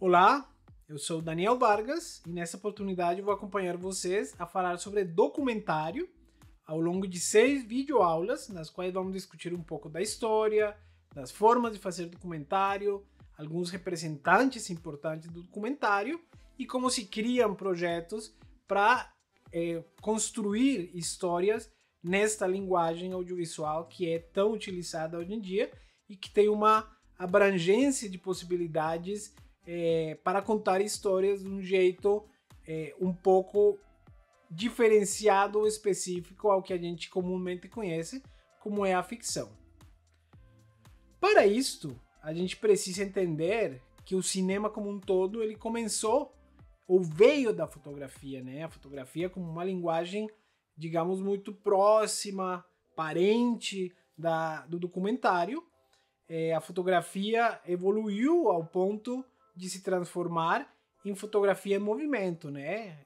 Olá, eu sou Daniel Vargas e nessa oportunidade eu vou acompanhar vocês a falar sobre documentário ao longo de 6 videoaulas, nas quais vamos discutir um pouco da história, das formas de fazer documentário, alguns representantes importantes do documentário e como se criam projetos para construir histórias nesta linguagem audiovisual que é tão utilizada hoje em dia e que tem uma abrangência de possibilidades para contar histórias de um jeito um pouco diferenciado ou específico ao que a gente comumente conhece como é a ficção. Para isto, a gente precisa entender que o cinema como um todo ele começou ou veio da fotografia, né? A fotografia como uma linguagem, digamos, muito próxima, parente do documentário. A fotografia evoluiu ao ponto de se transformar em fotografia em movimento, né?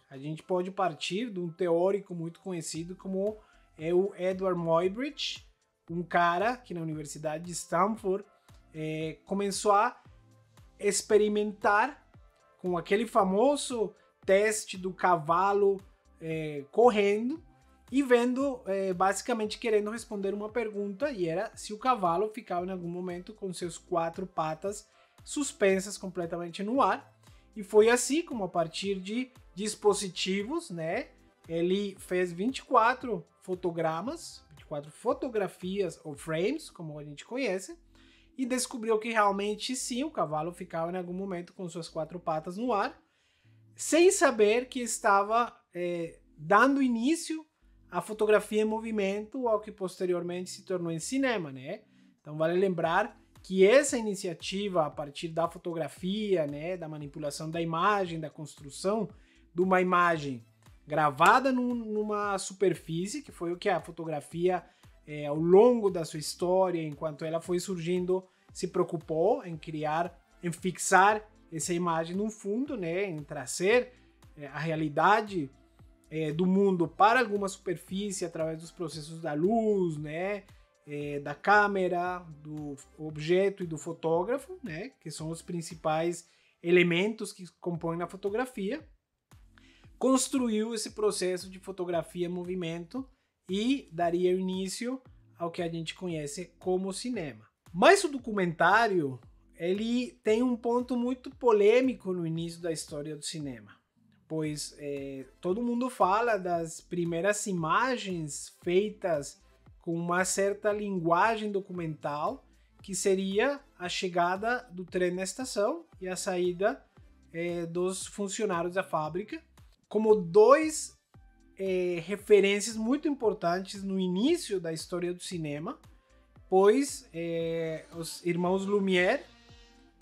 A gente pode partir de um teórico muito conhecido como o Edward Muybridge, um cara que na Universidade de Stanford começou a experimentar com aquele famoso teste do cavalo correndo e vendo, basicamente querendo responder uma pergunta, e era se o cavalo ficava em algum momento com seus 4 patas suspensas completamente no ar. E foi assim como, a partir de dispositivos, né, ele fez 24 fotogramas, 24 fotografias ou frames, como a gente conhece, e descobriu que realmente sim, o cavalo ficava em algum momento com suas 4 patas no ar, sem saber que estava dando início à fotografia em movimento, ao que posteriormente se tornou em cinema, né? Então vale lembrar que essa iniciativa a partir da fotografia, né, da manipulação da imagem, da construção de uma imagem gravada numa superfície, que foi o que a fotografia ao longo da sua história, enquanto ela foi surgindo, se preocupou em criar, em fixar essa imagem no fundo, né, em trazer a realidade do mundo para alguma superfície através dos processos da luz, né, da câmera, do objeto e do fotógrafo, né, que são os principais elementos que compõem a fotografia, construiu esse processo de fotografia em movimento e daria início ao que a gente conhece como cinema. Mas o documentário, ele tem um ponto muito polêmico no início da história do cinema, pois todo mundo fala das primeiras imagens feitas com uma certa linguagem documental, que seria a chegada do trem na estação e a saída dos funcionários da fábrica, como 2 referências muito importantes no início da história do cinema, pois os irmãos Lumière,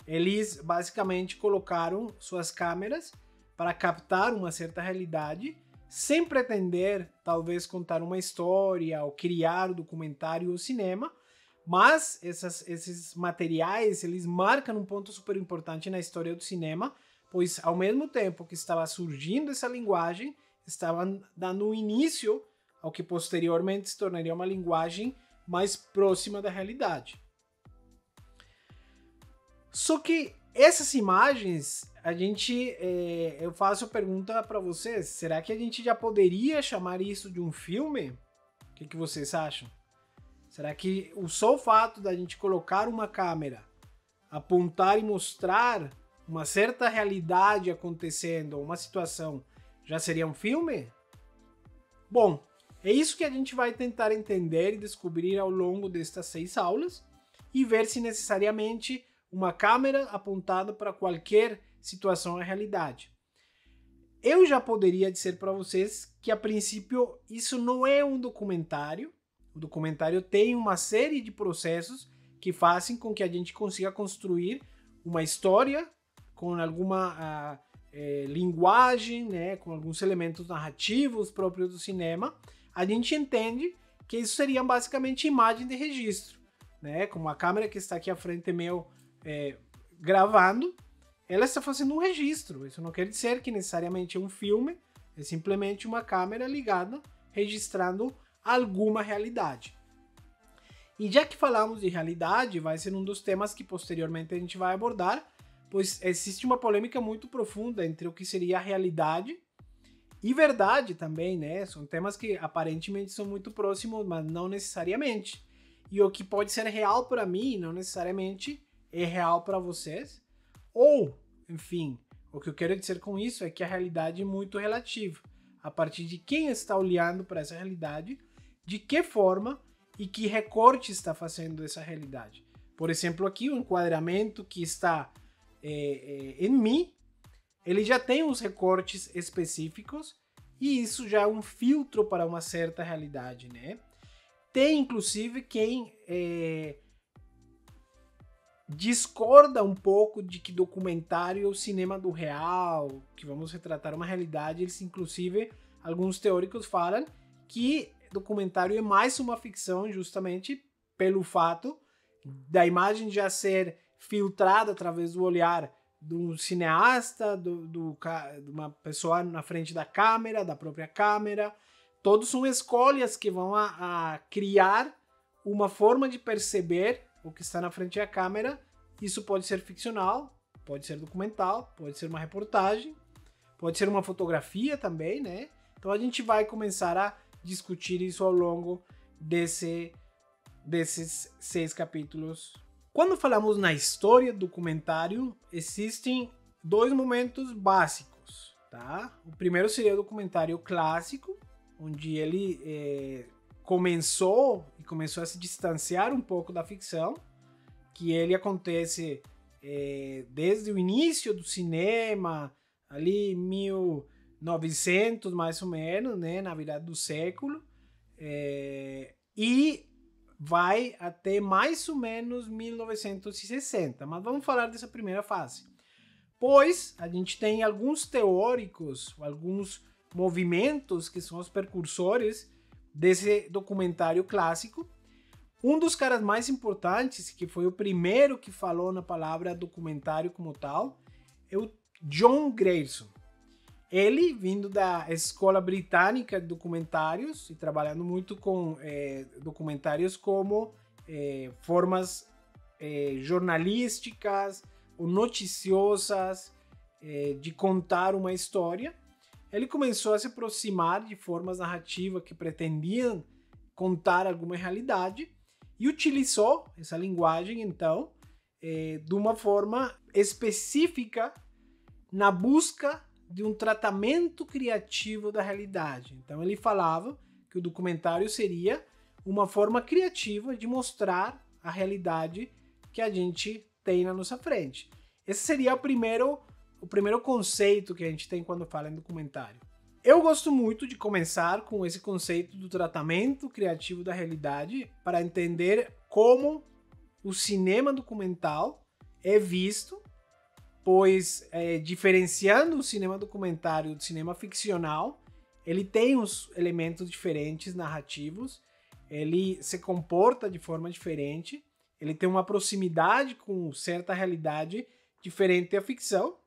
eles basicamente colocaram suas câmeras para captar uma certa realidade, sem pretender, talvez, contar uma história ou criar um documentário ou cinema, mas esses materiais, eles marcam um ponto super importante na história do cinema, pois ao mesmo tempo que estava surgindo essa linguagem, estava dando início ao que posteriormente se tornaria uma linguagem mais próxima da realidade. Só que essas imagens, eu faço a pergunta para vocês, será que a gente já poderia chamar isso de um filme? O que vocês acham? Será que o só fato da gente colocar uma câmera, apontar e mostrar uma certa realidade acontecendo, uma situação, já seria um filme? Bom, é isso que a gente vai tentar entender e descobrir ao longo destas 6 aulas e ver se necessariamente uma câmera apontada para qualquer situação é realidade. Eu já poderia dizer para vocês que, a princípio, isso não é um documentário. O documentário tem uma série de processos que fazem com que a gente consiga construir uma história com alguma linguagem, né, com alguns elementos narrativos próprios do cinema. A gente entende que isso seria basicamente imagem de registro, né, como a câmera que está aqui à frente meu gravando, ela está fazendo um registro. Isso não quer dizer que necessariamente é um filme, é simplesmente uma câmera ligada registrando alguma realidade. E já que falamos de realidade, vai ser um dos temas que posteriormente a gente vai abordar, pois existe uma polêmica muito profunda entre o que seria a realidade e verdade também, né? São temas que aparentemente são muito próximos, mas não necessariamente. E o que pode ser real para mim, não necessariamente é real para vocês. Ou, enfim, o que eu quero dizer com isso é que a realidade é muito relativa. A partir de quem está olhando para essa realidade, de que forma e que recorte está fazendo essa realidade. Por exemplo, aqui o enquadramento que está em mim, ele já tem uns recortes específicos e isso já é um filtro para uma certa realidade, né? Tem inclusive quem discorda um pouco de que documentário é o cinema do real, que vamos retratar uma realidade. Eles, inclusive, alguns teóricos falam que documentário é mais uma ficção justamente pelo fato da imagem já ser filtrada através do olhar de um cineasta, de uma pessoa na frente da câmera, da própria câmera. Todos são escolhas que vão a criar uma forma de perceber o que está na frente da câmera. Isso pode ser ficcional, pode ser documental, pode ser uma reportagem, pode ser uma fotografia também, né? Então a gente vai começar a discutir isso ao longo desses 6 capítulos. Quando falamos na história do documentário, existem 2 momentos básicos, tá? O primeiro seria o documentário clássico, onde ele começou a se distanciar um pouco da ficção, que ele acontece desde o início do cinema, ali em 1900 mais ou menos, né, na virada do século, e vai até mais ou menos 1960, mas vamos falar dessa primeira fase. Pois a gente tem alguns teóricos, alguns movimentos que são os precursores desse documentário clássico. Um dos caras mais importantes, que foi o primeiro que falou na palavra documentário como tal, é o John Grierson. Ele, vindo da Escola Britânica de Documentários e trabalhando muito com documentários como formas jornalísticas ou noticiosas de contar uma história, ele começou a se aproximar de formas narrativas que pretendiam contar alguma realidade e utilizou essa linguagem, então, de uma forma específica na busca de um tratamento criativo da realidade. Então ele falava que o documentário seria uma forma criativa de mostrar a realidade que a gente tem na nossa frente. Esse seria o primeiro conceito que a gente tem quando fala em documentário. Eu gosto muito de começar com esse conceito do tratamento criativo da realidade para entender como o cinema documental é visto, pois diferenciando o cinema documentário do cinema ficcional, ele tem uns elementos diferentes narrativos, ele se comporta de forma diferente, ele tem uma proximidade com certa realidade diferente da ficção,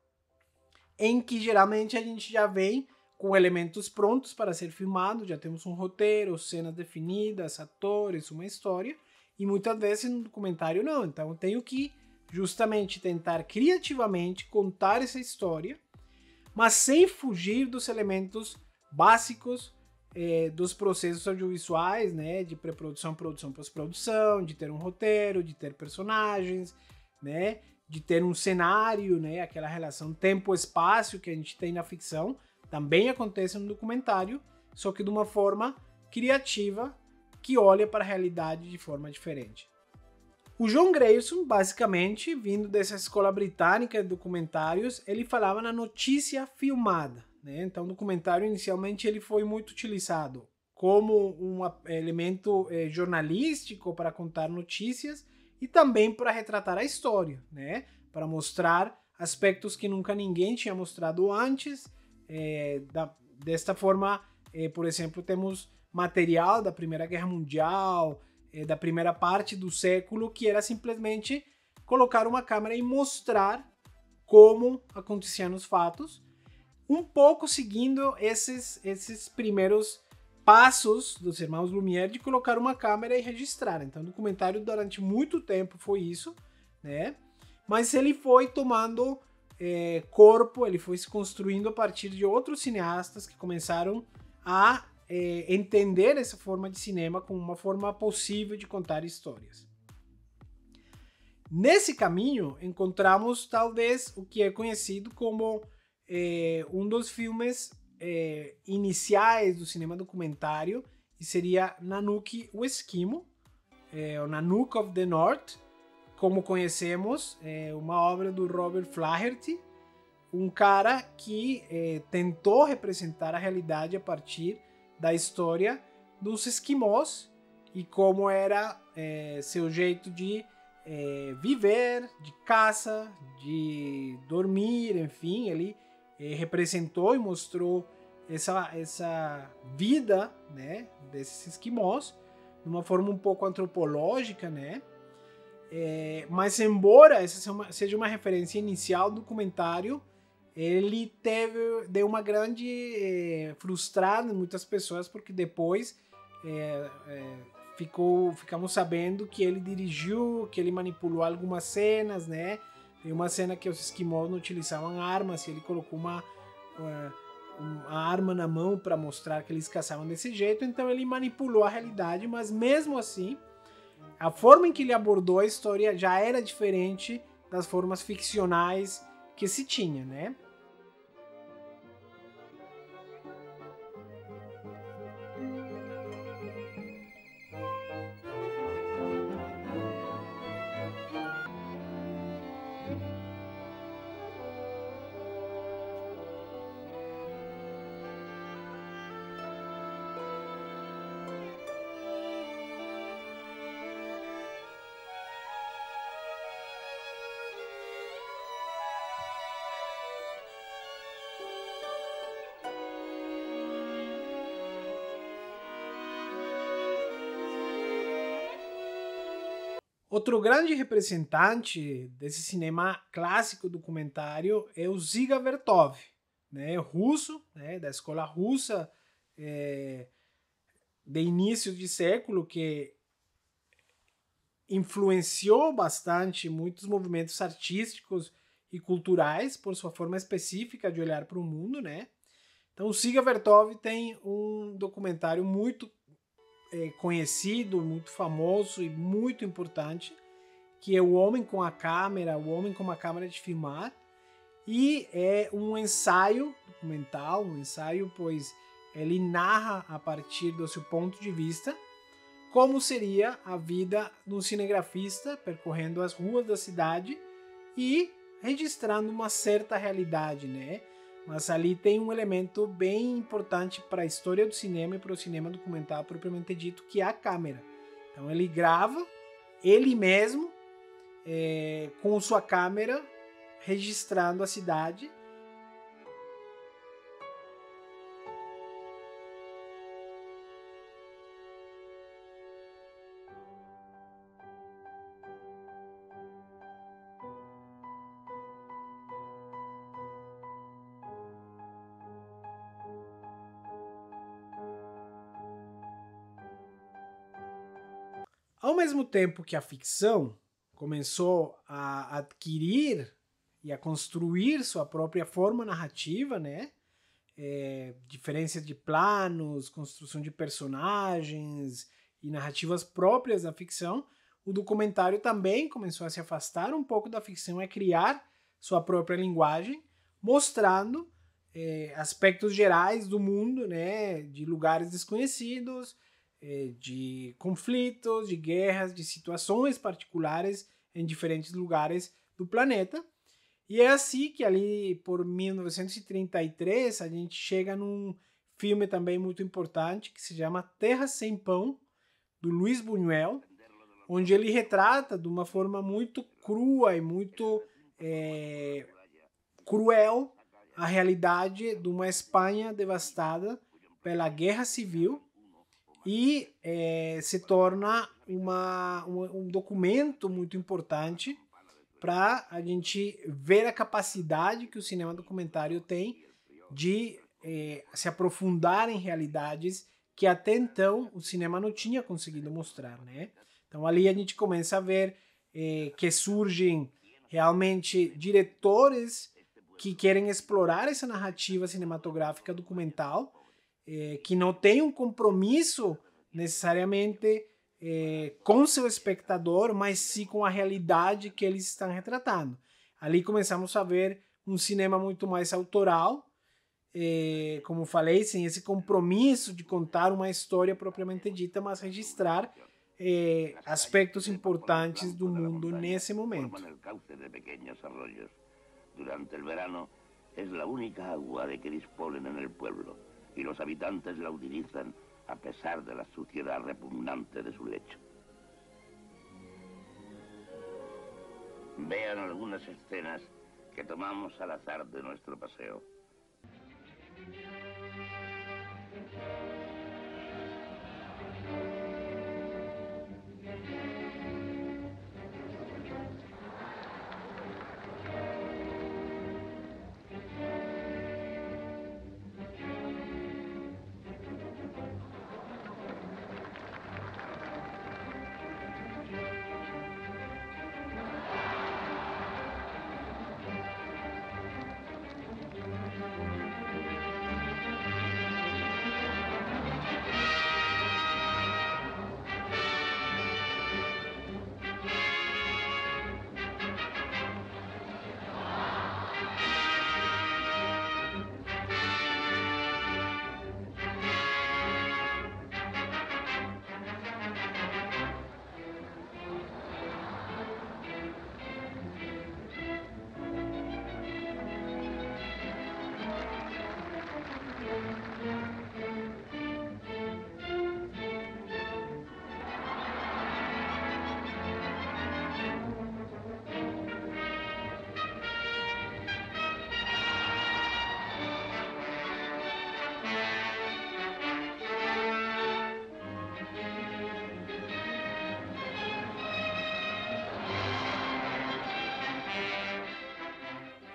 em que geralmente a gente já vem com elementos prontos para ser filmado, já temos um roteiro, cenas definidas, atores, uma história, e muitas vezes no documentário não. Então eu tenho que justamente tentar criativamente contar essa história, mas sem fugir dos elementos básicos dos processos audiovisuais, né, de pré-produção, produção, pós-produção, de ter um roteiro, de ter personagens, né, de ter um cenário, né, aquela relação tempo-espaço que a gente tem na ficção, também acontece no documentário, só que de uma forma criativa que olha para a realidade de forma diferente. O John Grierson, basicamente, vindo dessa escola britânica de documentários, ele falava na notícia filmada, né? Então, o documentário, inicialmente, ele foi muito utilizado como um elemento jornalístico para contar notícias e também para retratar a história, né? Para mostrar aspectos que nunca ninguém tinha mostrado antes. Desta forma, por exemplo, temos material da Primeira Guerra Mundial, da primeira parte do século, que era simplesmente colocar uma câmera e mostrar como aconteciam os fatos, um pouco seguindo esses primeiros passos dos irmãos Lumière de colocar uma câmera e registrar. Então o documentário durante muito tempo foi isso, né? mas ele foi tomando corpo, ele foi se construindo a partir de outros cineastas que começaram a entender essa forma de cinema como uma forma possível de contar histórias. Nesse caminho, encontramos talvez o que é conhecido como um dos filmes iniciais do cinema documentário, e seria Nanook o Esquimo, o Nanook of the North, como conhecemos, uma obra do Robert Flaherty, um cara que tentou representar a realidade a partir da história dos esquimós e como era seu jeito de viver, de caça, de dormir, enfim, ele representou e mostrou essa vida, né, desses esquimós de uma forma um pouco antropológica, né? Mas embora essa seja uma referência inicial do documentário, ele deu uma grande frustrada em muitas pessoas, porque depois ficamos sabendo que ele dirigiu, que ele manipulou algumas cenas, né? Tem uma cena que os esquimós não utilizavam armas, e ele colocou uma arma na mão para mostrar que eles caçavam desse jeito, então ele manipulou a realidade, mas mesmo assim, a forma em que ele abordou a história já era diferente das formas ficcionais que se tinha, né? Outro grande representante desse cinema clássico documentário é o Dziga Vertov, né, russo, né, da escola russa de início de século, que influenciou bastante muitos movimentos artísticos e culturais por sua forma específica de olhar para o mundo, né? Então o Dziga Vertov tem um documentário muito conhecido, muito famoso e muito importante, que é O Homem com a Câmera, O Homem com uma Câmera de Filmar, e é um ensaio documental, pois ele narra a partir do seu ponto de vista como seria a vida de um cinegrafista percorrendo as ruas da cidade e registrando uma certa realidade, né? Mas ali tem um elemento bem importante para a história do cinema e para o cinema documental propriamente dito, que é a câmera. Então ele grava ele mesmo com sua câmera registrando a cidade. Ao mesmo tempo que a ficção começou a adquirir e a construir sua própria forma narrativa, né? Diferença de planos, construção de personagens e narrativas próprias da ficção, o documentário também começou a se afastar um pouco da ficção e a criar sua própria linguagem, mostrando aspectos gerais do mundo, né? De lugares desconhecidos, de conflitos, de guerras, de situações particulares em diferentes lugares do planeta. E é assim que ali por 1933 a gente chega num filme também muito importante que se chama Terra Sem Pão, do Luis Buñuel, onde ele retrata de uma forma muito crua e muito cruel a realidade de uma Espanha devastada pela Guerra Civil, e se torna um documento muito importante para a gente ver a capacidade que o cinema documentário tem de se aprofundar em realidades que até então o cinema não tinha conseguido mostrar, né? Então ali a gente começa a ver que surgem realmente diretores que querem explorar essa narrativa cinematográfica documental, que não tem um compromisso necessariamente com seu espectador, mas sim com a realidade que eles estão retratando. Ali começamos a ver um cinema muito mais autoral, como falei, sem esse compromisso de contar uma história propriamente dita, mas registrar aspectos importantes do mundo nesse momento. Durante el verano es la única agua de que disponen en el pueblo y los habitantes la utilizan a pesar de la suciedad repugnante de su lecho. Vean algunas escenas que tomamos al azar de nuestro paseo.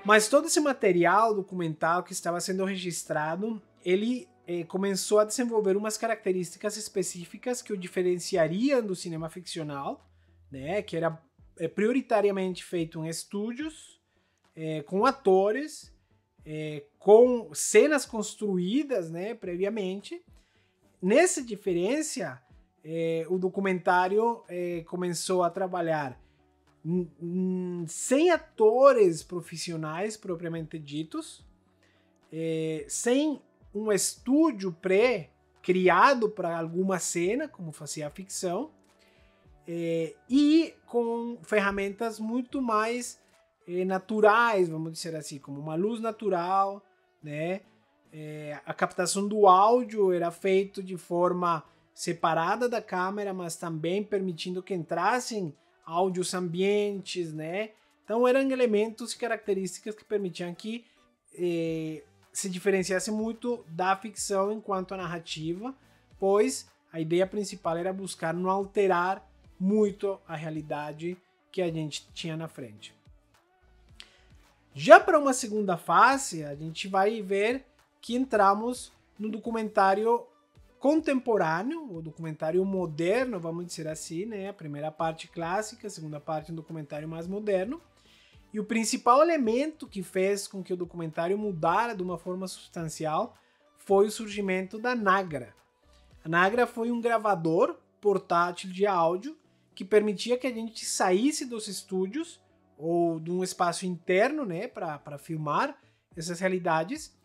Mas todo esse material documental que estava sendo registrado, ele começou a desenvolver umas características específicas que o diferenciariam do cinema ficcional, né? Que era prioritariamente feito em estúdios, com atores, com cenas construídas, né, previamente. Nessa diferença, o documentário começou a trabalhar sem atores profissionais propriamente ditos, sem um estúdio pré-criado para alguma cena, como fazia a ficção, e com ferramentas muito mais naturais, vamos dizer assim, como uma luz natural, né? A captação do áudio era feita de forma separada da câmera, mas também permitindo que entrassem áudios ambientes, né? Então eram elementos e características que permitiam que se diferenciasse muito da ficção enquanto a narrativa, pois a ideia principal era buscar não alterar muito a realidade que a gente tinha na frente. Já para uma segunda fase, a gente vai ver que entramos no documentário contemporâneo, o documentário moderno, vamos dizer assim, né? A primeira parte clássica, a segunda parte um documentário mais moderno. E o principal elemento que fez com que o documentário mudara de uma forma substancial foi o surgimento da Nagra. A Nagra foi um gravador portátil de áudio que permitia que a gente saísse dos estúdios ou de um espaço interno, né, para filmar essas realidades,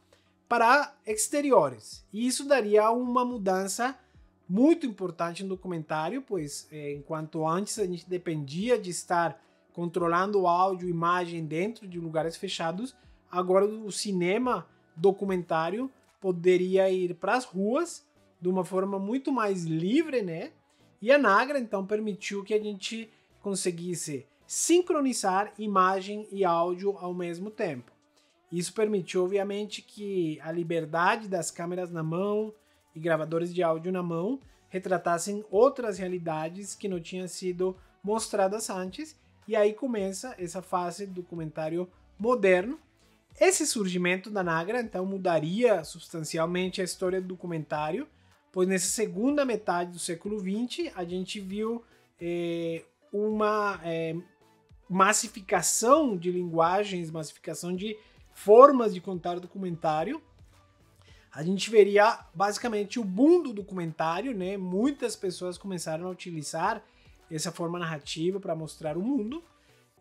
para exteriores. E isso daria uma mudança muito importante no documentário, pois enquanto antes a gente dependia de estar controlando o áudio e imagem dentro de lugares fechados, agora o cinema documentário poderia ir para as ruas de uma forma muito mais livre, né? E a Nagra então permitiu que a gente conseguisse sincronizar imagem e áudio ao mesmo tempo. Isso permitiu, obviamente, que a liberdade das câmeras na mão e gravadores de áudio na mão retratassem outras realidades que não tinham sido mostradas antes, e aí começa essa fase do documentário moderno. Esse surgimento da Nagra, então, mudaria substancialmente a história do documentário, pois nessa segunda metade do século XX a gente viu uma massificação de linguagens, massificação de formas de contar documentário, a gente veria basicamente o boom do documentário, né? Muitas pessoas começaram a utilizar essa forma narrativa para mostrar o mundo,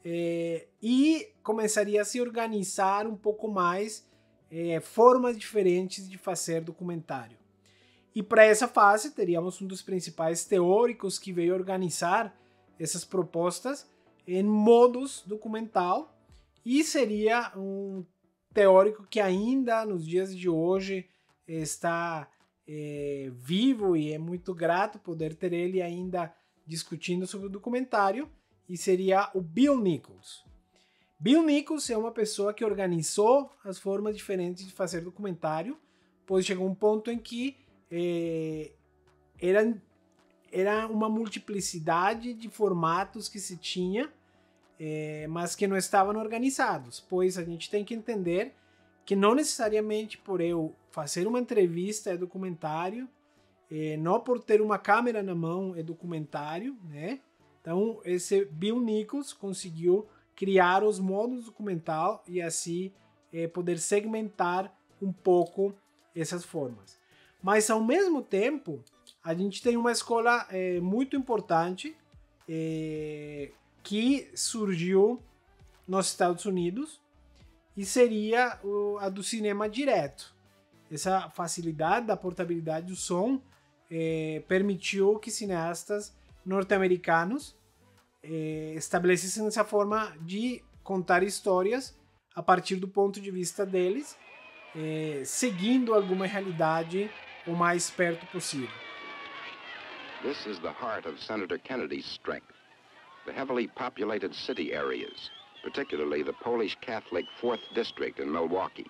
e começaria a se organizar um pouco mais formas diferentes de fazer documentário. E para essa fase teríamos um dos principais teóricos que veio organizar essas propostas em modus documental, e seria um teórico que ainda nos dias de hoje está vivo, e é muito grato poder ter ele ainda discutindo sobre o documentário, e seria o Bill Nichols. Bill Nichols é uma pessoa que organizou as formas diferentes de fazer documentário, pois chegou um ponto em que era uma multiplicidade de formatos que se tinha, mas que não estavam organizados, pois a gente tem que entender que não necessariamente por eu fazer uma entrevista é documentário, não por ter uma câmera na mão é documentário, né? Então esse Bill Nichols conseguiu criar os modos documental e assim poder segmentar um pouco essas formas. Mas ao mesmo tempo a gente tem uma escola muito importante que surgiu nos Estados Unidos, e seria a do cinema direto. Essa facilidade da portabilidade do som permitiu que cineastas norte-americanos estabelecessem essa forma de contar histórias a partir do ponto de vista deles, seguindo alguma realidade o mais perto possível. This is the heart of Senator Kennedy's strength. The heavily populated city areas, particularly the Polish Catholic 4th District in Milwaukee.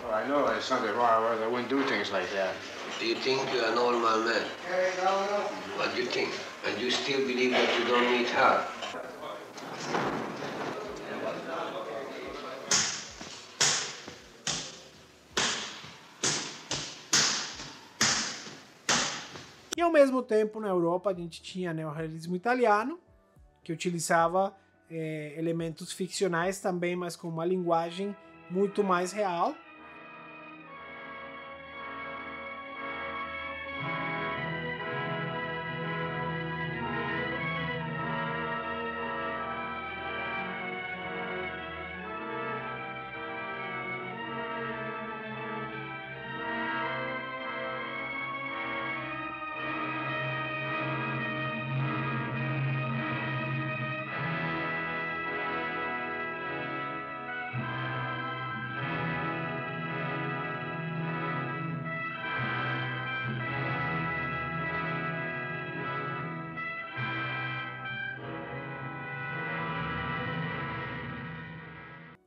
Oh, I know there's something wrong with it. I wouldn't do things like that. Do you think you're a normal man? What do you think? And you still believe that you don't need her? E ao mesmo tempo na Europa a gente tinha neorrealismo italiano, que utilizava elementos ficcionais também, mas com uma linguagem muito mais real.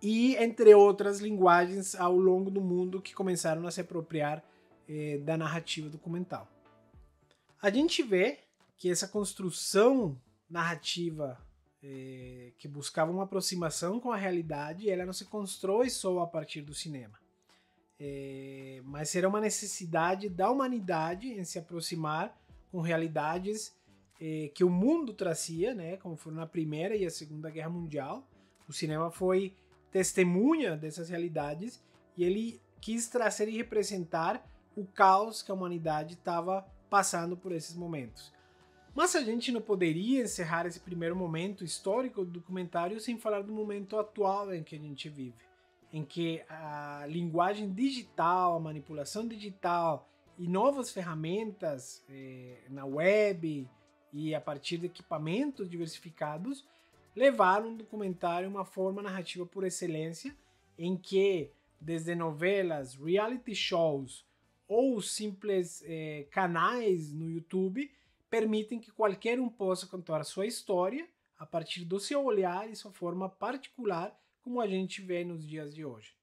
E entre outras linguagens ao longo do mundo que começaram a se apropriar da narrativa documental. A gente vê que essa construção narrativa que buscava uma aproximação com a realidade, ela não se constrói só a partir do cinema, mas era uma necessidade da humanidade em se aproximar com realidades que o mundo trazia, né, como foram na Primeira e a Segunda Guerra Mundial. O cinema foi testemunha dessas realidades e ele quis trazer e representar o caos que a humanidade estava passando por esses momentos. Mas a gente não poderia encerrar esse primeiro momento histórico do documentário sem falar do momento atual em que a gente vive, em que a linguagem digital, a manipulação digital e novas ferramentas na web e a partir de equipamentos diversificados levaram o documentário a uma forma narrativa por excelência, em que desde novelas, reality shows ou simples canais no YouTube permitem que qualquer um possa contar a sua história a partir do seu olhar e sua forma particular, como a gente vê nos dias de hoje.